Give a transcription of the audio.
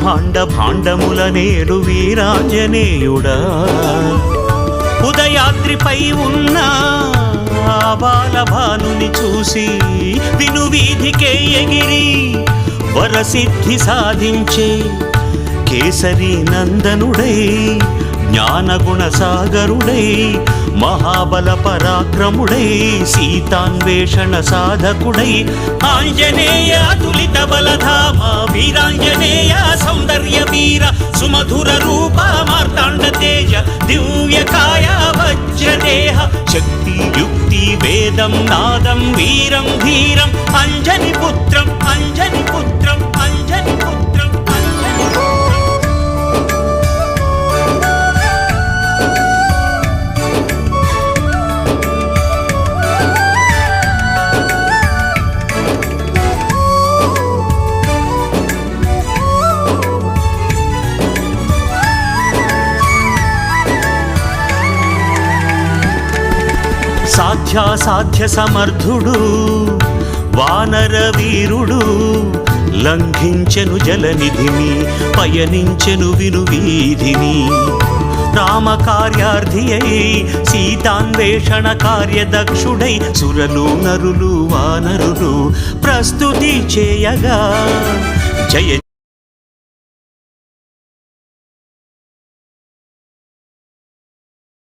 బ్రహ్మాండ భాండముల నేడు వీరాంజనేయుడా ఉదయాద్రిపై ఉన్న ఆ బాలభానుని చూసి వినువీధికే ఎగిరి వరసిద్ధి సాధించే కేసరి నందనుడై జ్ఞానగుణ సాగరుడై మహాబల పరాక్రముడై సీతాన్వేషణ సాధకుడై ఆంజనేయ తులిత బలధామ వీరాంజనేయ సౌందర్య వీర సుమధుర రూప మార్తాండ తేజ దివ్యకాయ వజ్రదేహ శక్తి యుక్తి వేదం నాదం వీరం ధీరం అంజని పుత్రం అంజని పుత్రం అంజని పుత్రం అంజని పుత్రం. సాధ్యాసాధ్య సమర్థుడు వానర వీరుడు లంఘించెను జలనిధిని పయనించెను వినువీధిని రామకార్యార్థి అయి సీతాన్వేషణ కార్యదక్షుడై సురలు నరులు వానరులు ప్రస్తుతి చేయగా జయ